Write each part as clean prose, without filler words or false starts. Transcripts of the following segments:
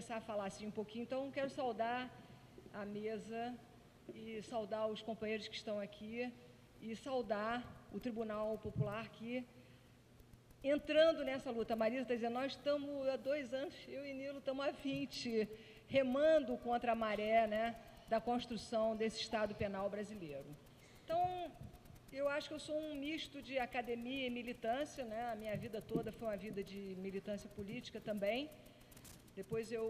começar a falar assim um pouquinho. Então, quero saudar a mesa e saudar os companheiros que estão aqui e saudar o Tribunal Popular que, entrando nessa luta, a Marisa está dizendo, nós estamos há 2 anos, eu e Nilo estamos há 20, remando contra a maré, né, da construção desse Estado penal brasileiro. Então, eu acho que eu sou um misto de academia e militância, né? A minha vida toda foi uma vida de militância política também. Depois eu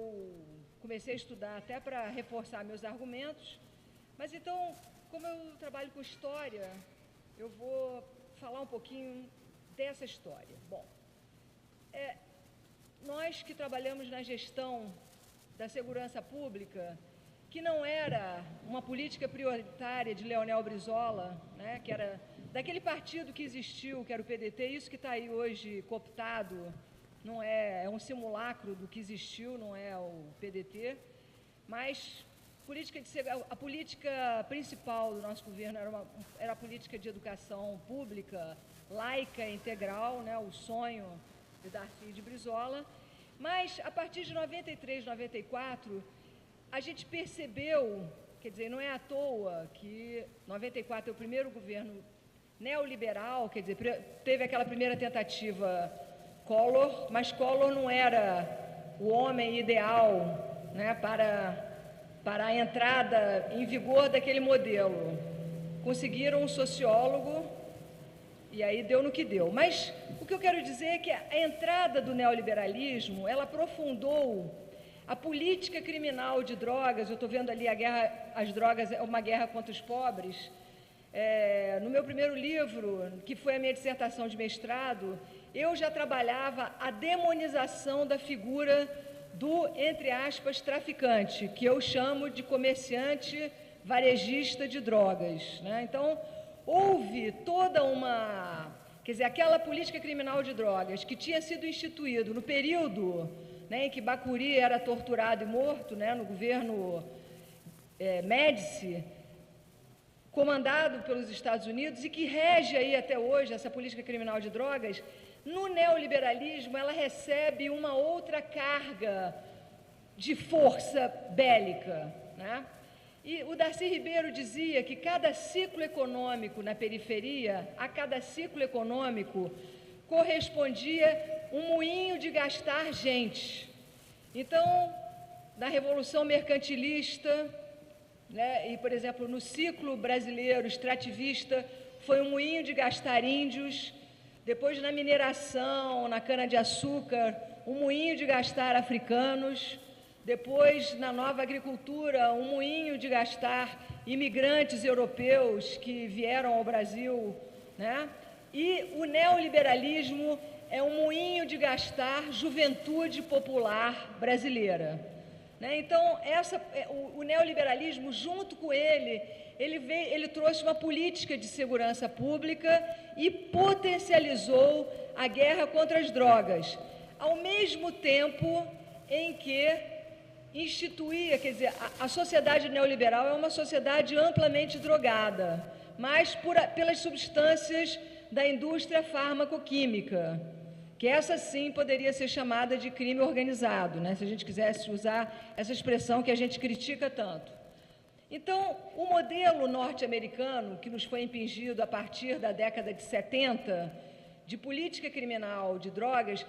comecei a estudar até para reforçar meus argumentos. Mas então, como eu trabalho com história, eu vou falar um pouquinho dessa história. Bom, nós que trabalhamos na gestão da segurança pública, que não era uma política prioritária de Leonel Brizola, né, que era daquele partido que existiu, que era o PDT, isso que está aí hoje cooptado, não é um do que existiu, não é o PDT, mas a política principal do nosso governo era a política de educação pública, laica, integral, né, o sonho de Darcy de Brizola, mas a partir de 93, 94, a gente percebeu, quer dizer, não é à toa que 94 é o primeiro governo neoliberal, quer dizer, teve aquela primeira tentativa Collor, mas Collor não era o homem ideal, né, para a entrada em vigor daquele modelo. Conseguiram um sociólogo e aí deu no que deu. Mas o que eu quero dizer é que a entrada do neoliberalismo, ela aprofundou a política criminal de drogas. Eu estou vendo ali as drogas é uma guerra contra os pobres. No meu primeiro livro, que foi a minha dissertação de mestrado, eu já trabalhava a demonização da figura do, entre aspas, traficante, que eu chamo de comerciante varejista de drogas, né? Então, houve toda quer dizer, aquela política criminal de drogas que tinha sido instituído no período, né, em que Bacuri era torturado e morto, né, no governo Médici, comandado pelos Estados Unidos, e que rege aí até hoje essa política criminal de drogas. No neoliberalismo, ela recebe uma outra carga de força bélica, né? E o Darcy Ribeiro dizia que cada ciclo econômico na periferia, a cada ciclo econômico, correspondia um moinho de gastar gente. Então, na Revolução Mercantilista, né, e, por exemplo, no ciclo brasileiro extrativista, foi um moinho de gastar índios. Depois, na mineração, na cana-de-açúcar, um moinho de gastar africanos. Depois, na nova agricultura, um moinho de gastar imigrantes europeus que vieram ao Brasil, né? E o neoliberalismo é um moinho de gastar juventude popular brasileira, né? Então, o neoliberalismo, junto com ele trouxe uma política de segurança pública e potencializou a guerra contra as drogas, ao mesmo tempo em que instituía, quer dizer, a sociedade neoliberal é uma sociedade amplamente drogada, mas pelas substâncias da indústria farmacoquímica, que essa sim poderia ser chamada de crime organizado, né, se a gente quisesse usar essa expressão que a gente critica tanto. Então, o modelo norte-americano, que nos foi impingido a partir da década de 70, de política criminal de drogas,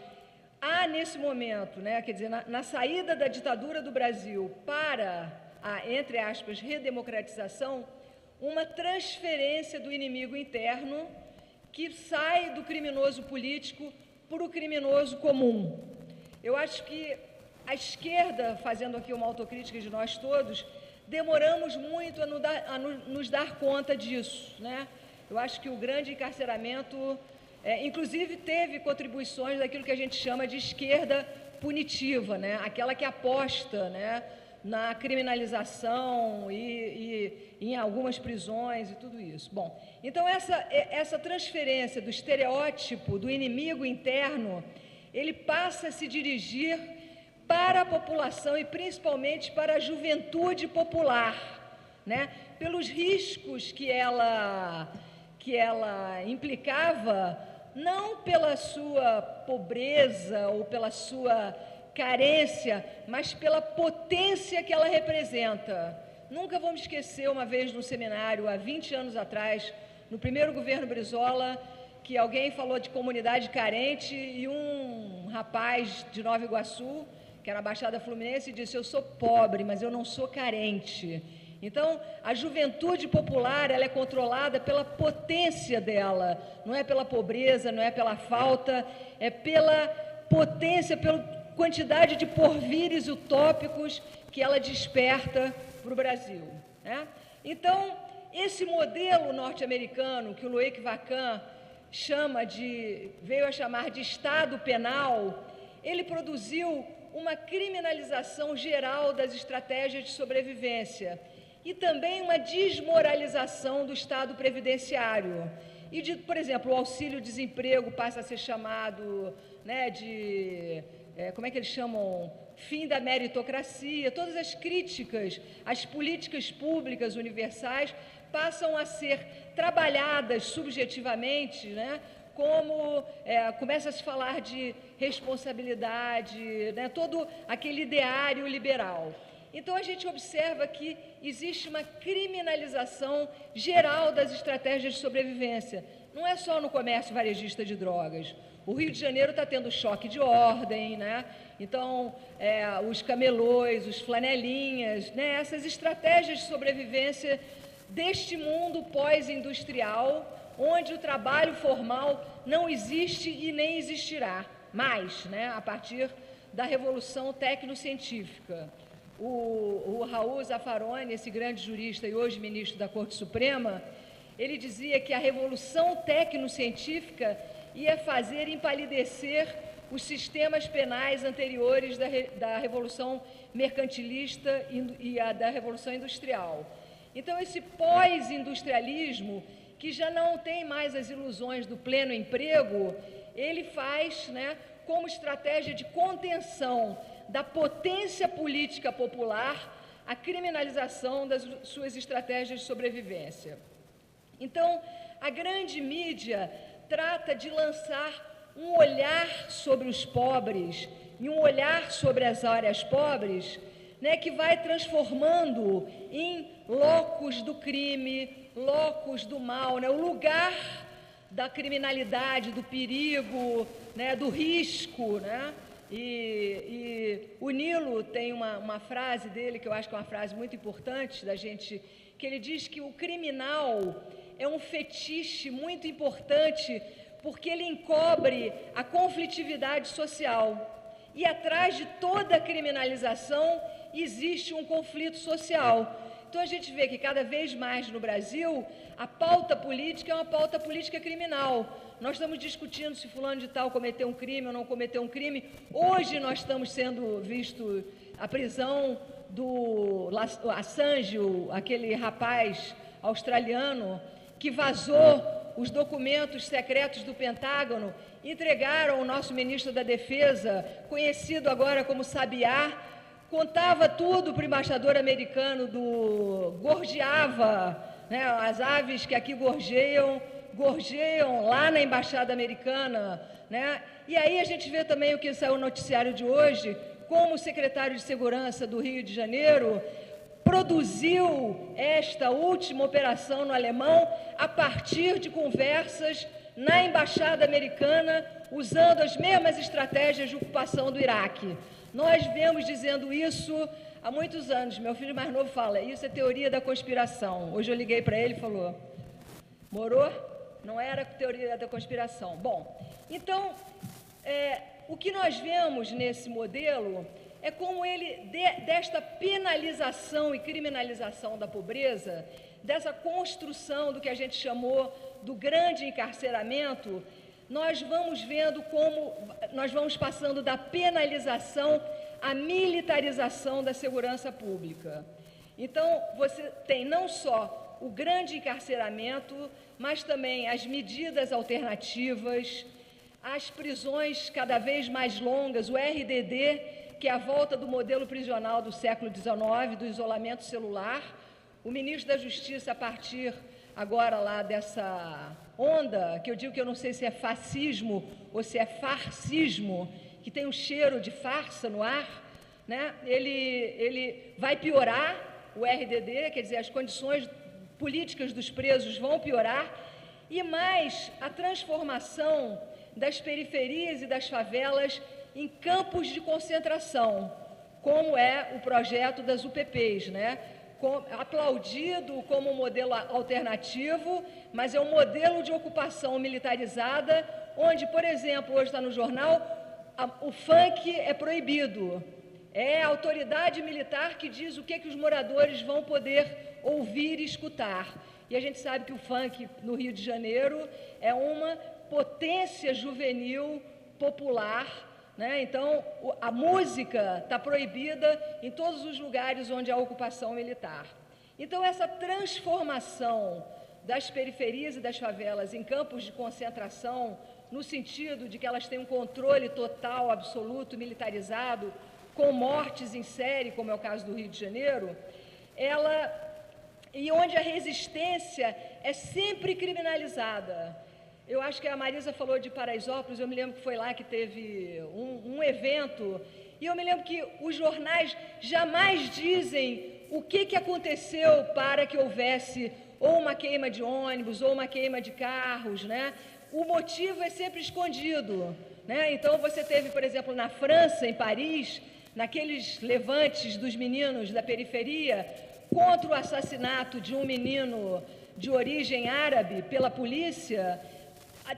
há nesse momento, né, quer dizer, na saída da ditadura do Brasil para a, entre aspas, redemocratização, uma transferência do inimigo interno que sai do criminoso político para o criminoso comum. Eu acho que a esquerda, fazendo aqui uma autocrítica de nós todos, demoramos muito a nos dar conta disso, né? Eu acho que o grande encarceramento, inclusive, teve contribuições daquilo que a gente chama de esquerda punitiva, né? Aquela que aposta, né, na criminalização e em algumas prisões e tudo isso. Bom, então essa transferência do estereótipo do inimigo interno, ele passa a se dirigir para a população e principalmente para a juventude popular, né? Pelos riscos que ela implicava, não pela sua pobreza ou pela sua carência, mas pela potência que ela representa. Nunca vamos esquecer, uma vez no seminário, há 20 anos atrás, no primeiro governo Brizola, que alguém falou de comunidade carente e um rapaz de Nova Iguaçu, que era a Baixada Fluminense, disse: eu sou pobre, mas eu não sou carente. Então, a juventude popular, ela é controlada pela potência dela, não é pela pobreza, não é pela falta, é pela potência, pela quantidade de porvires utópicos que ela desperta para o Brasil, né? Então, esse modelo norte-americano, que o Loic Vacan veio a chamar de Estado penal, ele produziu uma criminalização geral das estratégias de sobrevivência e também uma desmoralização do Estado previdenciário. Por exemplo, o auxílio-desemprego passa a ser chamado, né, como é que eles chamam? Fim da meritocracia. Todas as críticas às políticas públicas universais passam a ser trabalhadas subjetivamente, né, começa a se falar de responsabilidade, né, todo aquele ideário liberal. Então, a gente observa que existe uma criminalização geral das estratégias de sobrevivência. Não é só no comércio varejista de drogas. O Rio de Janeiro está tendo choque de ordem, né? Então, os camelôs, os flanelinhas, né? Essas estratégias de sobrevivência deste mundo pós-industrial, onde o trabalho formal não existe e nem existirá mais, né? A partir da revolução tecnocientífica. O Raul Zaffaroni, esse grande jurista e hoje ministro da Corte Suprema, ele dizia que a revolução tecnocientífica ia fazer empalidecer os sistemas penais anteriores da Revolução Mercantilista e da Revolução Industrial. Então, esse pós-industrialismo, que já não tem mais as ilusões do pleno emprego, ele faz, né, como estratégia de contenção da potência política popular a criminalização das suas estratégias de sobrevivência. Então, a grande mídia trata de lançar um olhar sobre os pobres e um olhar sobre as áreas pobres, né, que vai transformando em locus do crime, locus do mal, né, o lugar da criminalidade, do perigo, né, do risco, né? E o Nilo tem uma frase dele, que eu acho que é uma frase muito importante da gente, que ele diz que o criminal é um fetiche muito importante porque ele encobre a conflitividade social. E atrás de toda criminalização existe um conflito social. Então, a gente vê que cada vez mais no Brasil, a pauta política é uma pauta política criminal. Nós estamos discutindo se fulano de tal cometeu um crime ou não cometeu um crime. Hoje nós estamos sendo visto a prisão do Assange, aquele rapaz australiano que vazou os documentos secretos do Pentágono, entregaram ao nosso ministro da Defesa, conhecido agora como Sabiá, contava tudo para o embaixador americano, gorjeava, né, as aves que aqui gorjeiam lá na embaixada americana, né? E aí a gente vê também o que saiu no noticiário de hoje, como o secretário de Segurança do Rio de Janeiro produziu esta última operação no Alemão a partir de conversas na embaixada americana, usando as mesmas estratégias de ocupação do Iraque. Nós vemos dizendo isso há muitos anos. Meu filho mais novo fala, isso é teoria da conspiração. Hoje eu liguei para ele e falou, morou? Não era teoria da conspiração. Bom, então, o que nós vemos nesse modelo é como ele, desta penalização e criminalização da pobreza, dessa construção do que a gente chamou do grande encarceramento, nós vamos vendo como nós vamos passando da penalização à militarização da segurança pública. Então, você tem não só o grande encarceramento, mas também as medidas alternativas, as prisões cada vez mais longas, o RDD, que é a volta do modelo prisional do século XIX, do isolamento celular. O ministro da Justiça, a partir agora lá dessa onda, que eu digo que eu não sei se é fascismo ou se é farcismo, que tem um cheiro de farsa no ar, né? Ele vai piorar o RDD, quer dizer, as condições políticas dos presos vão piorar, e mais a transformação das periferias e das favelas em campos de concentração, como é o projeto das UPPs, né? Aplaudido como um modelo alternativo, mas é um modelo de ocupação militarizada, onde, por exemplo, hoje está no jornal, o funk é proibido. É a autoridade militar que diz o que os moradores vão poder ouvir e escutar. E a gente sabe que o funk no Rio de Janeiro é uma potência juvenil popular, né? Então, a música está proibida em todos os lugares onde há ocupação militar. Então, essa transformação das periferias e das favelas em campos de concentração, no sentido de que elas têm um controle total, absoluto, militarizado, com mortes em série, como é o caso do Rio de Janeiro, e onde a resistência é sempre criminalizada. Eu acho que a Marisa falou de Paraisópolis, eu me lembro que foi lá que teve um evento, e eu me lembro que os jornais jamais dizem o que aconteceu para que houvesse ou uma queima de ônibus, ou uma queima de carros, né? O motivo é sempre escondido, né? Então, você teve, por exemplo, na França, em Paris, naqueles levantes dos meninos da periferia, contra o assassinato de um menino de origem árabe pela polícia,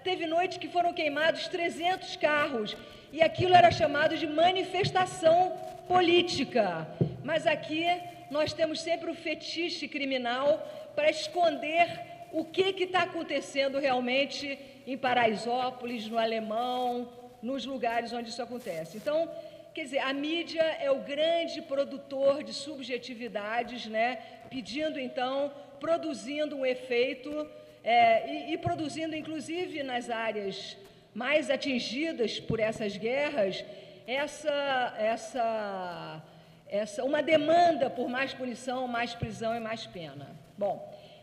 teve noite que foram queimados 300 carros, e aquilo era chamado de manifestação política. Mas aqui nós temos sempre o fetiche criminal para esconder o que está acontecendo realmente em Paraisópolis, no Alemão, nos lugares onde isso acontece. Então, quer dizer, a mídia é o grande produtor de subjetividades, né? Pedindo, então, produzindo um efeito e produzindo, inclusive, nas áreas mais atingidas por essas guerras, uma demanda por mais punição, mais prisão e mais pena. Bom,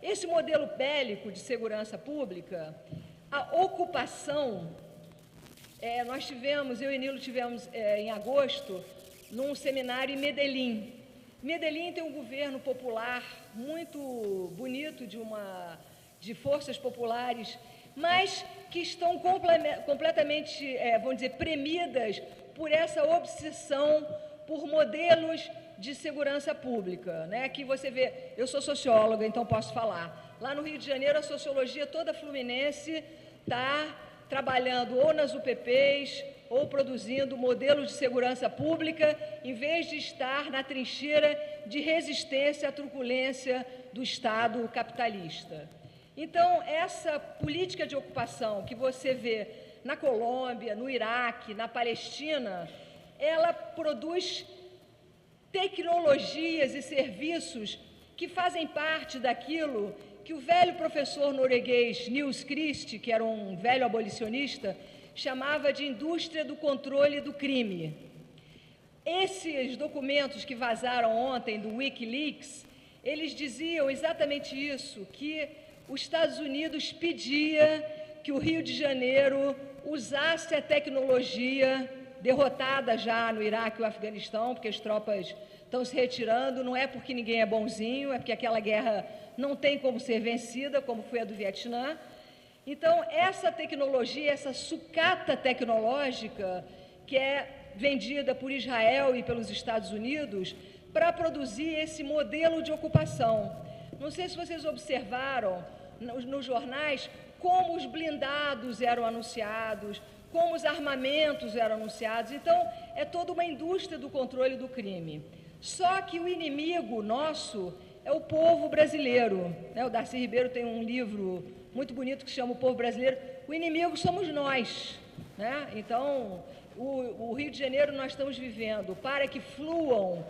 esse modelo bélico de segurança pública, a ocupação, nós tivemos, eu e Nilo tivemos em agosto, num seminário em Medellín. Medellín tem um governo popular muito bonito, de forças populares, mas que estão completamente, vamos dizer, premidas por essa obsessão por modelos de segurança pública, né? Que você vê, eu sou socióloga, então posso falar. Lá no Rio de Janeiro, a sociologia toda fluminense está trabalhando ou nas UPPs ou produzindo modelos de segurança pública, em vez de estar na trincheira de resistência à truculência do Estado capitalista. Então, essa política de ocupação que você vê na Colômbia, no Iraque, na Palestina, ela produz tecnologias e serviços que fazem parte daquilo que o velho professor norueguês Niels Christie, que era um velho abolicionista, chamava de indústria do controle do crime. Esses documentos que vazaram ontem do Wikileaks, eles diziam exatamente isso, que os Estados Unidos pedia que o Rio de Janeiro usasse a tecnologia derrotada já no Iraque e o Afeganistão, porque as tropas estão se retirando, não é porque ninguém é bonzinho, é porque aquela guerra não tem como ser vencida, como foi a do Vietnã. Então, essa tecnologia, essa sucata tecnológica, que é vendida por Israel e pelos Estados Unidos, para produzir esse modelo de ocupação. Não sei se vocês observaram nos jornais como os blindados eram anunciados, como os armamentos eram anunciados. Então, é toda uma indústria do controle do crime. Só que o inimigo nosso é o povo brasileiro, né? O Darcy Ribeiro tem um livro muito bonito que se chama O Povo Brasileiro. O inimigo somos nós, né? Então, o Rio de Janeiro nós estamos vivendo para que fluam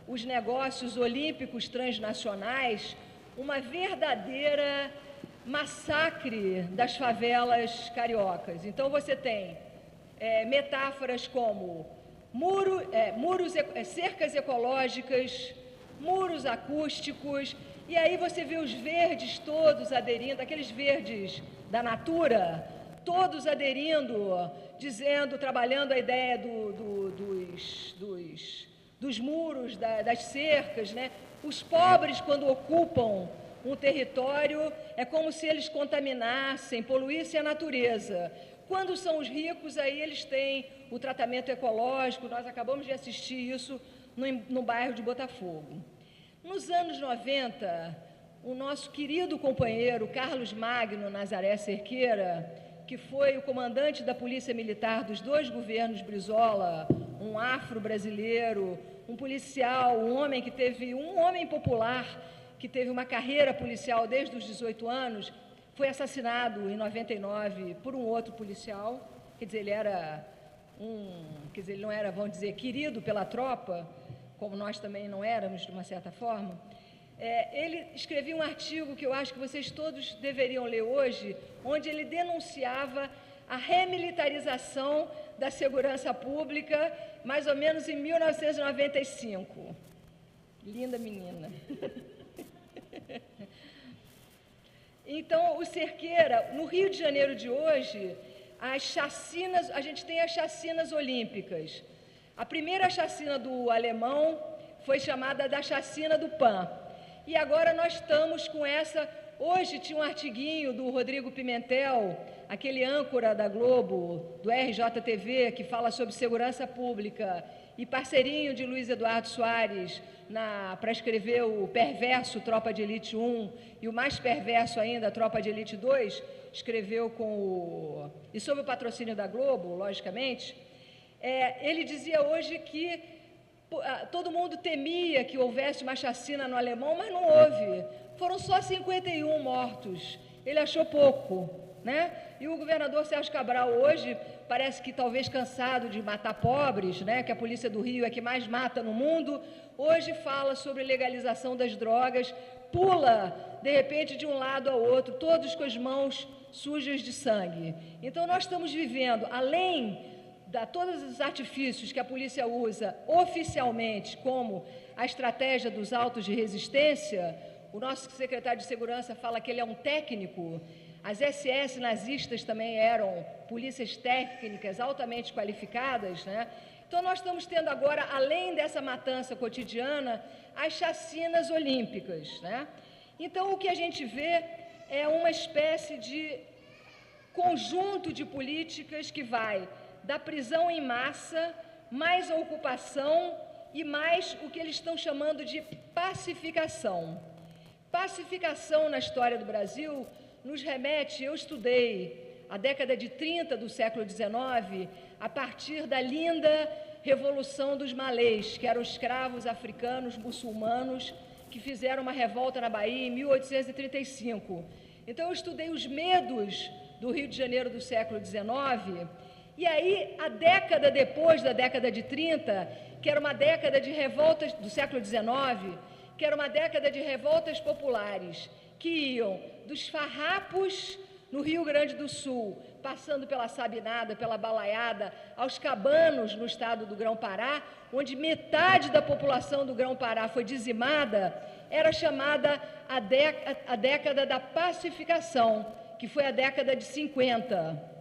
os negócios olímpicos transnacionais, uma verdadeira massacre das favelas cariocas. Então, você tem metáforas como cercas ecológicas, muros acústicos, e aí você vê os verdes todos aderindo, aqueles verdes da Natura, todos aderindo, dizendo, trabalhando a ideia dos muros, das cercas, né? Os pobres, quando ocupam um território, é como se eles contaminassem, poluíssem a natureza. Quando são os ricos, aí eles têm o tratamento ecológico. Nós acabamos de assistir isso no bairro de Botafogo. Nos anos 90, o nosso querido companheiro Carlos Magno Nazaré Cerqueira, que foi o comandante da Polícia Militar dos dois governos Brizola, um afro-brasileiro, um policial, um homem popular, que teve uma carreira policial desde os 18 anos, foi assassinado em 99 por um outro policial. Quer dizer, ele não era, vamos dizer, querido pela tropa, como nós também não éramos, de uma certa forma. Ele escrevia um artigo que eu acho que vocês todos deveriam ler hoje, onde ele denunciava a remilitarização da segurança pública, mais ou menos em 1995. Linda menina. Então, o Cerqueira, no Rio de Janeiro de hoje, a gente tem as chacinas olímpicas. A primeira chacina do Alemão foi chamada da chacina do PAN. E agora nós estamos com essa... Hoje tinha um artiguinho do Rodrigo Pimentel, aquele âncora da Globo, do RJTV, que fala sobre segurança pública, e parceirinho de Luiz Eduardo Soares para escrever o perverso Tropa de Elite 1 e o mais perverso ainda, Tropa de Elite 2, escreveu e sob o patrocínio da Globo, logicamente. Ele dizia hoje que todo mundo temia que houvesse uma chacina no Alemão, mas não houve. Foram só 51 mortos. Ele achou pouco, né? E o governador Sérgio Cabral hoje parece que talvez cansado de matar pobres, né? Que a polícia do Rio é que mais mata no mundo. Hoje fala sobre legalização das drogas, pula de repente de um lado ao outro, todos com as mãos sujas de sangue. Então nós estamos vivendo, além todos os artifícios que a polícia usa oficialmente, como a estratégia dos autos de resistência. O nosso secretário de Segurança fala que ele é um técnico. As SS nazistas também eram polícias técnicas altamente qualificadas, né? Então, nós estamos tendo agora, além dessa matança cotidiana, as chacinas olímpicas, né? Então, o que a gente vê é uma espécie de conjunto de políticas que vai da prisão em massa, mais a ocupação e mais o que eles estão chamando de pacificação. Pacificação na história do Brasil nos remete, eu estudei a década de 30 do século XIX, a partir da linda Revolução dos Malês, que eram escravos africanos muçulmanos que fizeram uma revolta na Bahia em 1835. Então, eu estudei os medos do Rio de Janeiro do século XIX, e aí, a década depois da década de 30, que era uma década de revoltas do século XIX, que era uma década de revoltas populares, que iam dos farrapos no Rio Grande do Sul, passando pela Sabinada, pela Balaiada, aos Cabanos, no estado do Grão-Pará, onde metade da população do Grão-Pará foi dizimada, era chamada a década da pacificação, que foi a década de 50.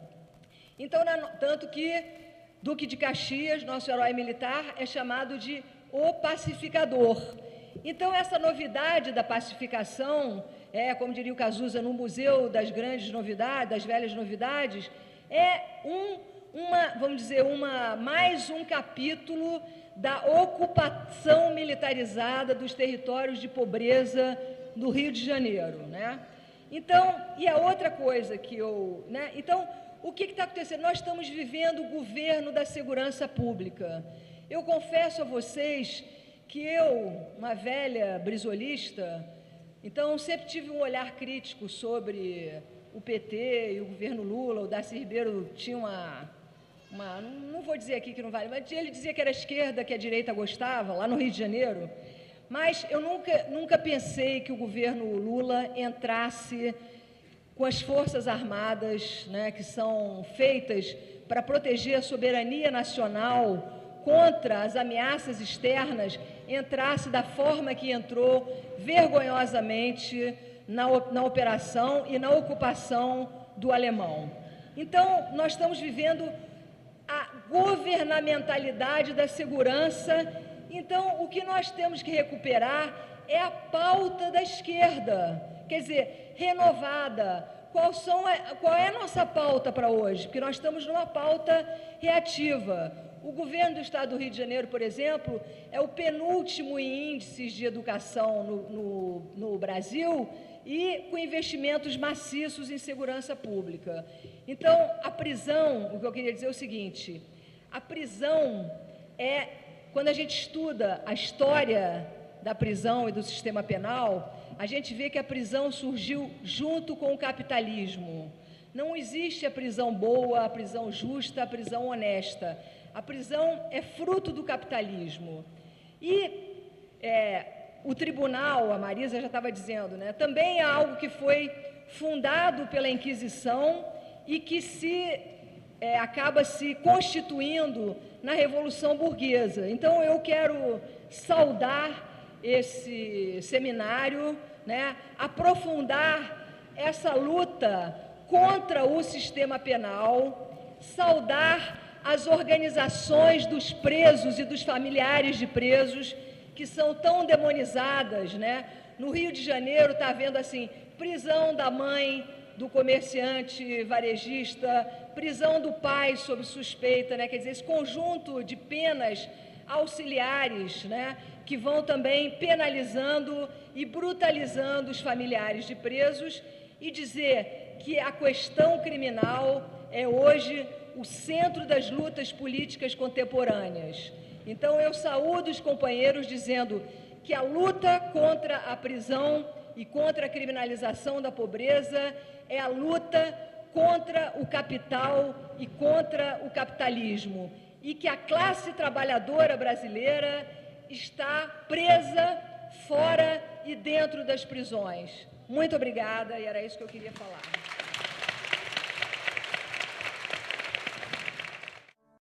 Então, tanto que Duque de Caxias, nosso herói militar, é chamado de o pacificador. Então, essa novidade da pacificação, como diria o Cazuza, no Museu das Grandes Novidades, das Velhas Novidades, é vamos dizer, mais um capítulo da ocupação militarizada dos territórios de pobreza do Rio de Janeiro, né? Então, e a outra coisa que então, o que está acontecendo? Nós estamos vivendo o governo da segurança pública. Eu confesso a vocês que eu, uma velha brizolista, então sempre tive um olhar crítico sobre o PT e o governo Lula. O Darcy Ribeiro tinha não vou dizer aqui que não vale, mas ele dizia que era a esquerda, que a direita gostava, lá no Rio de Janeiro. Mas eu nunca pensei que o governo Lula entrasse com as Forças Armadas, né, que são feitas para proteger a soberania nacional contra as ameaças externas, entrasse da forma que entrou, vergonhosamente, na operação e na ocupação do Alemão. Então, nós estamos vivendo a governamentalidade da segurança. Então, o que nós temos que recuperar é a pauta da esquerda, quer dizer, renovada. Qual é a nossa pauta para hoje? Porque nós estamos numa pauta reativa. O governo do Estado do Rio de Janeiro, por exemplo, é o penúltimo em índices de educação no Brasil e com investimentos maciços em segurança pública. Então, a prisão, o que eu queria dizer é o seguinte, a prisão é, quando a gente estuda a história da prisão e do sistema penal, a gente vê que a prisão surgiu junto com o capitalismo. Não existe a prisão boa, a prisão justa, a prisão honesta. A prisão é fruto do capitalismo. E o tribunal, a Marisa já estava dizendo, né, também é algo que foi fundado pela Inquisição e que acaba se constituindo na Revolução Burguesa. Então, eu quero saudar esse seminário, né, aprofundar essa luta contra o sistema penal, saudar as organizações dos presos e dos familiares de presos, que são tão demonizadas, né? No Rio de Janeiro está havendo, assim, prisão da mãe do comerciante varejista, prisão do pai sob suspeita, né? Quer dizer, esse conjunto de penas auxiliares, né, que vão também penalizando e brutalizando os familiares de presos, e dizer que a questão criminal é hoje o centro das lutas políticas contemporâneas. Então, eu saúdo os companheiros dizendo que a luta contra a prisão e contra a criminalização da pobreza é a luta contra o capital e contra o capitalismo, e que a classe trabalhadora brasileira está presa fora e dentro das prisões. Muito obrigada, e era isso que eu queria falar.